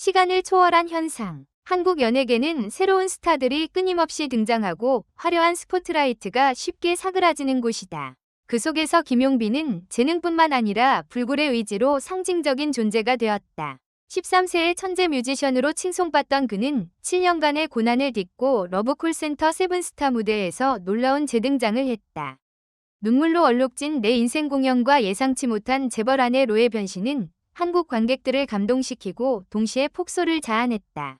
시간을 초월한 현상. 한국 연예계는 새로운 스타들이 끊임없이 등장하고 화려한 스포트라이트가 쉽게 사그라지는 곳이다. 그 속에서 김용빈은 재능뿐만 아니라 불굴의 의지로 상징적인 존재가 되었다. 13세의 천재 뮤지션으로 칭송받던 그는 7년간의 고난을 딛고 러브콜센터 세븐스타 무대에서 놀라운 재등장을 했다. 눈물로 얼룩진 내 인생 공연과 예상치 못한 재벌 아내 로의 변신은 한국 관객들을 감동시키고 동시에 폭소를 자아냈다.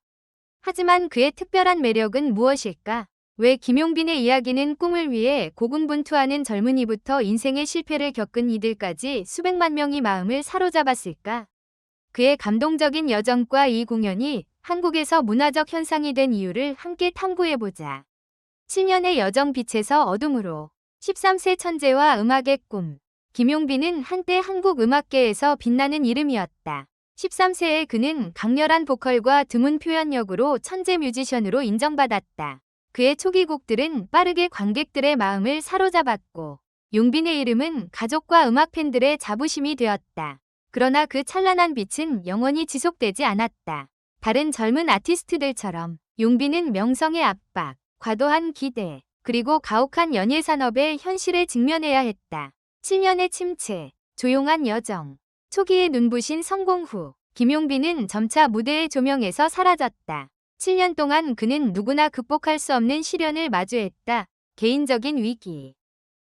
하지만 그의 특별한 매력은 무엇일까? 왜 김용빈의 이야기는 꿈을 위해 고군분투하는 젊은이부터 인생의 실패를 겪은 이들까지 수백만 명의 마음을 사로잡았을까? 그의 감동적인 여정과 이 공연이 한국에서 문화적 현상이 된 이유를 함께 탐구해보자. 7년의 여정 빛에서 어둠으로 13세 천재와 음악의 꿈. 김용빈은 한때 한국 음악계에서 빛나는 이름이었다. 13세의 그는 강렬한 보컬과 드문 표현력으로 천재 뮤지션으로 인정받았다. 그의 초기 곡들은 빠르게 관객들의 마음을 사로잡았고 용빈의 이름은 가족과 음악 팬들의 자부심이 되었다. 그러나 그 찬란한 빛은 영원히 지속되지 않았다. 다른 젊은 아티스트들처럼 용빈은 명성의 압박, 과도한 기대, 그리고 가혹한 연예 산업의 현실에 직면해야 했다. 7년의 침체, 조용한 여정. 초기에 눈부신 성공 후 김용빈은 점차 무대의 조명에서 사라졌다. 7년 동안 그는 누구나 극복할 수 없는 시련을 마주했다. 개인적인 위기,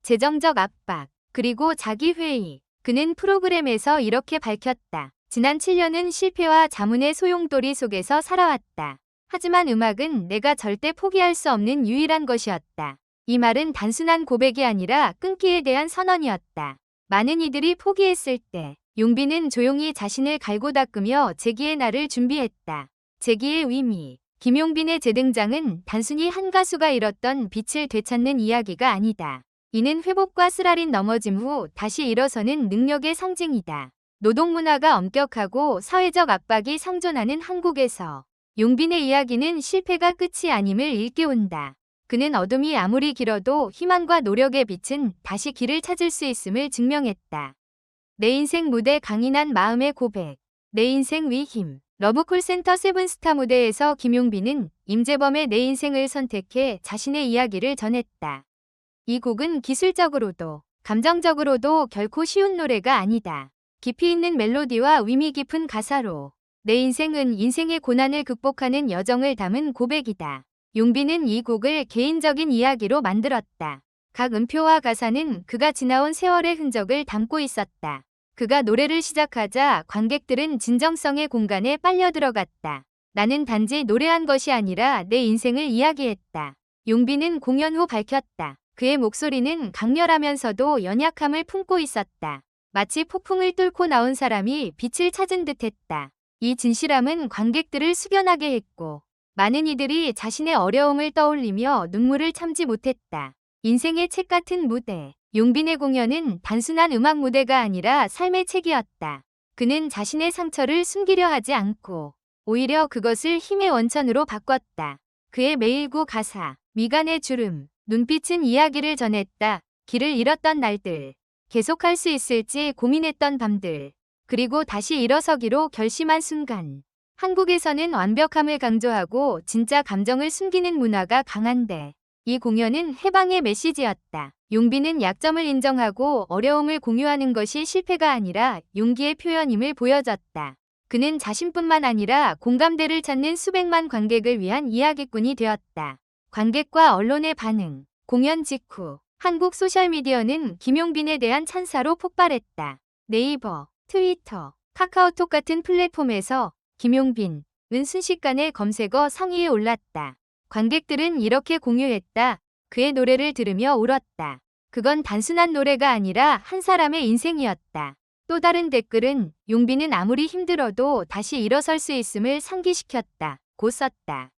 재정적 압박, 그리고 자기 회의. 그는 프로그램에서 이렇게 밝혔다. 지난 7년은 실패와 자문의 소용돌이 속에서 살아왔다. 하지만 음악은 내가 절대 포기할 수 없는 유일한 것이었다. 이 말은 단순한 고백이 아니라 끊기에 대한 선언이었다. 많은 이들이 포기했을 때 용빈은 조용히 자신을 갈고 닦으며 재기의 날을 준비했다. 재기의 의미. 김용빈의 재등장은 단순히 한 가수가 잃었던 빛을 되찾는 이야기가 아니다. 이는 회복과 쓰라린 넘어짐 후 다시 일어서는 능력의 상징이다. 노동문화가 엄격하고 사회적 압박이 상존하는 한국에서 용빈의 이야기는 실패가 끝이 아님을 일깨운다. 그는 어둠이 아무리 길어도 희망과 노력의 빛은 다시 길을 찾을 수 있음을 증명했다. 내 인생 무대 강인한 마음의 고백. 내 인생 위힘. 러브콜센터 세븐스타 무대에서 김용빈은 임재범의 내 인생을 선택해 자신의 이야기를 전했다. 이 곡은 기술적으로도 감정적으로도 결코 쉬운 노래가 아니다. 깊이 있는 멜로디와 의미 깊은 가사로 내 인생은 인생의 고난을 극복하는 여정을 담은 고백이다. 용빈은 이 곡을 개인적인 이야기로 만들었다. 각 음표와 가사는 그가 지나온 세월의 흔적을 담고 있었다. 그가 노래를 시작하자 관객들은 진정성의 공간에 빨려 들어갔다. 나는 단지 노래한 것이 아니라 내 인생을 이야기했다. 용빈은 공연 후 밝혔다. 그의 목소리는 강렬하면서도 연약함을 품고 있었다. 마치 폭풍을 뚫고 나온 사람이 빛을 찾은 듯했다. 이 진실함은 관객들을 숙연하게 했고 많은 이들이 자신의 어려움을 떠올리며 눈물을 참지 못했다. 인생의 책 같은 무대. 용빈의 공연은 단순한 음악 무대가 아니라 삶의 책이었다. 그는 자신의 상처를 숨기려 하지 않고 오히려 그것을 힘의 원천으로 바꿨다. 그의 매일구 가사, 미간의 주름, 눈빛은 이야기를 전했다. 길을 잃었던 날들, 계속할 수 있을지 고민했던 밤들, 그리고 다시 일어서기로 결심한 순간. 한국에서는 완벽함을 강조하고 진짜 감정을 숨기는 문화가 강한데 이 공연은 해방의 메시지였다. 용빈은 약점을 인정하고 어려움을 공유하는 것이 실패가 아니라 용기의 표현임을 보여줬다. 그는 자신뿐만 아니라 공감대를 찾는 수백만 관객을 위한 이야기꾼이 되었다. 관객과 언론의 반응. 공연 직후 한국 소셜미디어는 김용빈에 대한 찬사로 폭발했다. 네이버, 트위터, 카카오톡 같은 플랫폼에서 김용빈은 순식간에 검색어 상위에 올랐다. 관객들은 이렇게 공유했다. 그의 노래를 들으며 울었다. 그건 단순한 노래가 아니라 한 사람의 인생이었다. 또 다른 댓글은 용빈은 아무리 힘들어도 다시 일어설 수 있음을 상기시켰다. 고 썼다.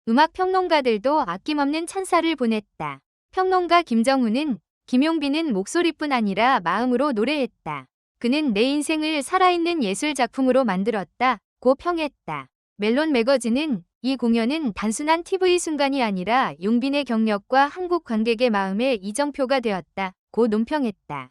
음악 평론가들도 아낌없는 찬사를 보냈다. 평론가 김정훈은 김용빈은 목소리뿐 아니라 마음으로 노래했다. 그는 내 인생을 살아있는 예술 작품으로 만들었다. 고 평했다. 멜론 매거진은 이 공연은 단순한 TV 순간이 아니라 용빈의 경력과 한국 관객의 마음의 이정표가 되었다. 고 논평했다.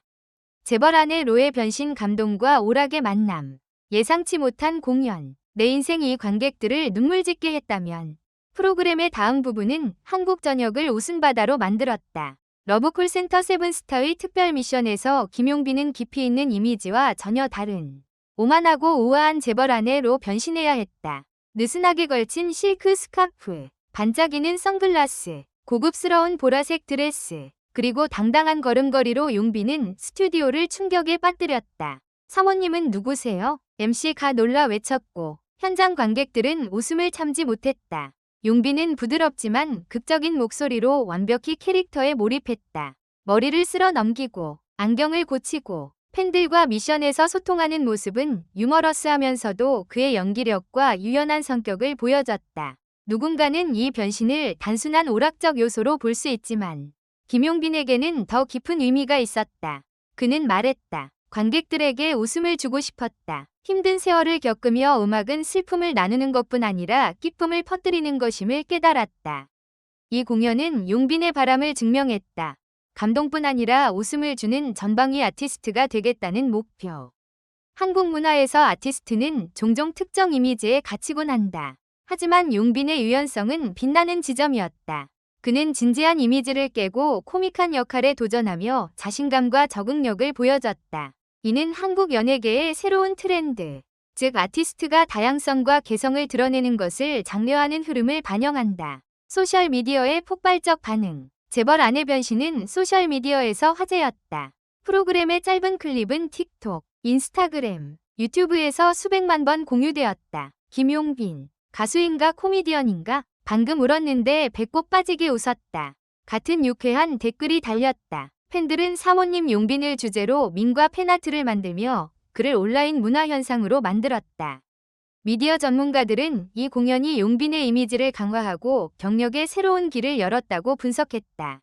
재벌 아내 로의 변신 감동과 오락의 만남. 예상치 못한 공연. 내 인생 이 관객들을 눈물 짓게 했다면 프로그램의 다음 부분은 한국 전역을 웃음바다로 만들었다. 러브콜센터 세븐스타의 특별 미션에서 김용빈은 깊이 있는 이미지와 전혀 다른 오만하고 우아한 재벌 아내로 변신해야 했다. 느슨하게 걸친 실크 스카프, 반짝이는 선글라스, 고급스러운 보라색 드레스, 그리고 당당한 걸음걸이로 용빈은 스튜디오를 충격에 빠뜨렸다. 사모님은 누구세요? MC가 놀라 외쳤고 현장 관객들은 웃음을 참지 못했다. 용빈은 부드럽지만 극적인 목소리로 완벽히 캐릭터에 몰입했다. 머리를 쓸어 넘기고 안경을 고치고 팬들과 미션에서 소통하는 모습은 유머러스하면서도 그의 연기력과 유연한 성격을 보여줬다. 누군가는 이 변신을 단순한 오락적 요소로 볼 수 있지만 김용빈에게는 더 깊은 의미가 있었다. 그는 말했다. 관객들에게 웃음을 주고 싶었다. 힘든 세월을 겪으며 음악은 슬픔을 나누는 것뿐 아니라 기쁨을 퍼뜨리는 것임을 깨달았다. 이 공연은 용빈의 바람을 증명했다. 감동뿐 아니라 웃음을 주는 전방위 아티스트가 되겠다는 목표. 한국 문화에서 아티스트는 종종 특정 이미지에 갇히곤 한다. 하지만 용빈의 유연성은 빛나는 지점이었다. 그는 진지한 이미지를 깨고 코믹한 역할에 도전하며 자신감과 적응력을 보여줬다. 이는 한국 연예계의 새로운 트렌드, 즉 아티스트가 다양성과 개성을 드러내는 것을 장려하는 흐름을 반영한다. 소셜미디어의 폭발적 반응. 재벌 아내 변신은 소셜미디어에서 화제였다. 프로그램의 짧은 클립은 틱톡, 인스타그램, 유튜브에서 수백만 번 공유되었다. 김용빈, 가수인가 코미디언인가? 방금 울었는데 배꼽 빠지게 웃었다. 같은 유쾌한 댓글이 달렸다. 팬들은 사모님 용빈을 주제로 밈과 팬아트를 만들며 그를 온라인 문화현상으로 만들었다. 미디어 전문가들은 이 공연이 용빈의 이미지를 강화하고 경력의 새로운 길을 열었다고 분석했다.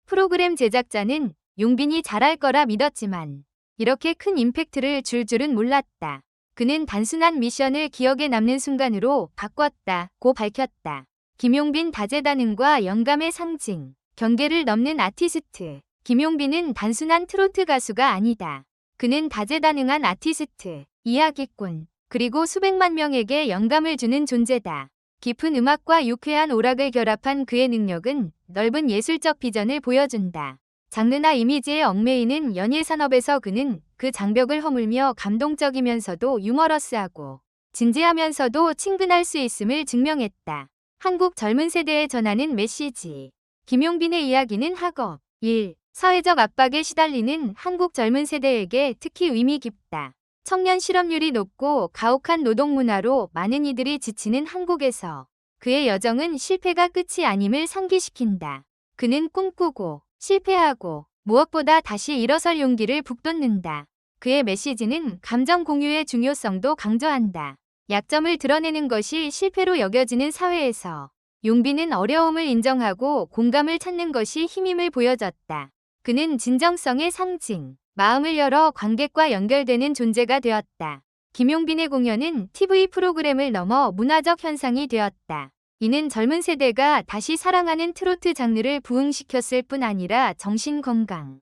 프로그램 제작자는 용빈이 잘할 거라 믿었지만 이렇게 큰 임팩트를 줄 줄은 몰랐다. 그는 단순한 미션을 기억에 남는 순간으로 바꿨다고 밝혔다. 김용빈 다재다능과 영감의 상징, 경계를 넘는 아티스트. 김용빈은 단순한 트로트 가수가 아니다. 그는 다재다능한 아티스트, 이야기꾼, 그리고 수백만 명에게 영감을 주는 존재다. 깊은 음악과 유쾌한 오락을 결합한 그의 능력은 넓은 예술적 비전을 보여준다. 장르나 이미지에 얽매이는 연예산업에서 그는 그 장벽을 허물며 감동적이면서도 유머러스하고 진지하면서도 친근할 수 있음을 증명했다. 한국 젊은 세대에 전하는 메시지. 김용빈의 이야기는 학업, 일, 사회적 압박에 시달리는 한국 젊은 세대에게 특히 의미 깊다. 청년 실업률이 높고 가혹한 노동 문화로 많은 이들이 지치는 한국에서 그의 여정은 실패가 끝이 아님을 상기시킨다. 그는 꿈꾸고 실패하고 무엇보다 다시 일어설 용기를 북돋는다. 그의 메시지는 감정 공유의 중요성도 강조한다. 약점을 드러내는 것이 실패로 여겨지는 사회에서 용빈은 어려움을 인정하고 공감을 찾는 것이 힘임을 보여줬다. 그는 진정성의 상징, 마음을 열어 관객과 연결되는 존재가 되었다. 김용빈의 공연은 TV 프로그램을 넘어 문화적 현상이 되었다. 이는 젊은 세대가 다시 사랑하는 트로트 장르를 부흥시켰을 뿐 아니라 정신 건강,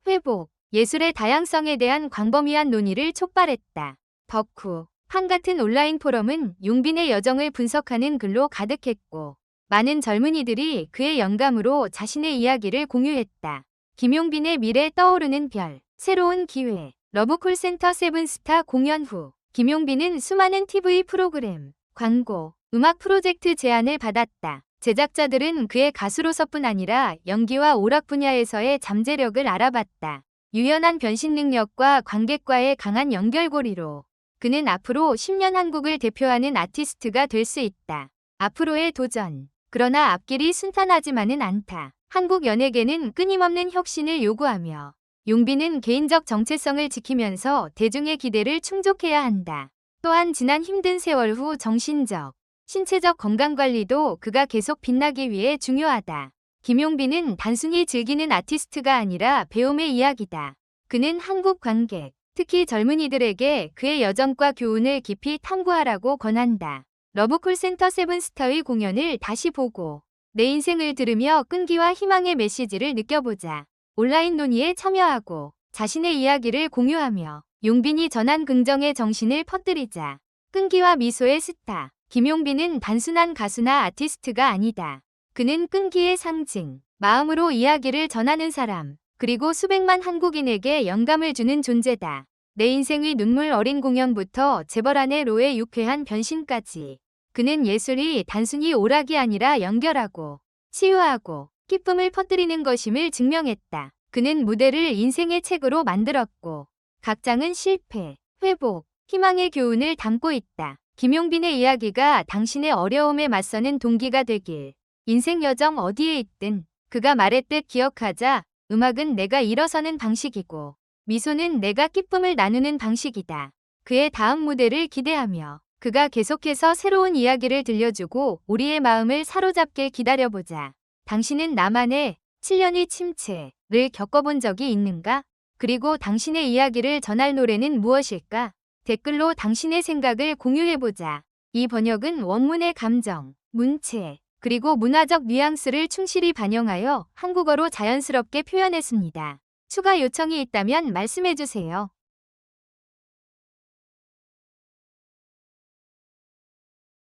회복, 예술의 다양성에 대한 광범위한 논의를 촉발했다. 덕후, 판 같은 온라인 포럼은 용빈의 여정을 분석하는 글로 가득했고 많은 젊은이들이 그의 영감으로 자신의 이야기를 공유했다. 김용빈의 미래 떠오르는 별, 새로운 기회. 러브콜센터 세븐스타 공연 후 김용빈은 수많은 TV 프로그램, 광고, 음악 프로젝트 제안을 받았다. 제작자들은 그의 가수로서뿐 아니라 연기와 오락 분야에서의 잠재력을 알아봤다. 유연한 변신 능력과 관객과의 강한 연결고리로 그는 앞으로 10년 한국을 대표하는 아티스트가 될 수 있다. 앞으로의 도전. 그러나 앞길이 순탄하지만은 않다. 한국 연예계는 끊임없는 혁신을 요구하며 용빈은 개인적 정체성을 지키면서 대중의 기대를 충족해야 한다. 또한 지난 힘든 세월 후 정신적, 신체적 건강관리도 그가 계속 빛나기 위해 중요하다. 김용빈은 단순히 즐기는 아티스트가 아니라 배움의 이야기다. 그는 한국 관객, 특히 젊은이들에게 그의 여정과 교훈을 깊이 탐구하라고 권한다. 러브콜센터 세븐스타의 공연을 다시 보고 내 인생을 들으며 끈기와 희망의 메시지를 느껴보자. 온라인 논의에 참여하고 자신의 이야기를 공유하며 용빈이 전한 긍정의 정신을 퍼뜨리자. 끈기와 미소의 스타. 김용빈은 단순한 가수나 아티스트가 아니다. 그는 끈기의 상징, 마음으로 이야기를 전하는 사람, 그리고 수백만 한국인에게 영감을 주는 존재다. 내 인생의 눈물 어린 공연부터 재벌 아내 로의 유쾌한 변신까지. 그는 예술이 단순히 오락이 아니라 연결하고, 치유하고, 기쁨을 퍼뜨리는 것임을 증명했다. 그는 무대를 인생의 책으로 만들었고, 각 장은 실패, 회복, 희망의 교훈을 담고 있다. 김용빈의 이야기가 당신의 어려움에 맞서는 동기가 되길. 인생 여정 어디에 있든 그가 말했듯 기억하자. 음악은 내가 일어서는 방식이고 미소는 내가 기쁨을 나누는 방식이다. 그의 다음 무대를 기대하며 그가 계속해서 새로운 이야기를 들려주고 우리의 마음을 사로잡게 기다려보자. 당신은 나만의 7년의 침체를 겪어본 적이 있는가? 그리고 당신의 이야기를 전할 노래는 무엇일까? 댓글로 당신의 생각을 공유해보자. 이 번역은 원문의 감정, 문체, 그리고 문화적 뉘앙스를 충실히 반영하여 한국어로 자연스럽게 표현했습니다. 추가 요청이 있다면 말씀해주세요.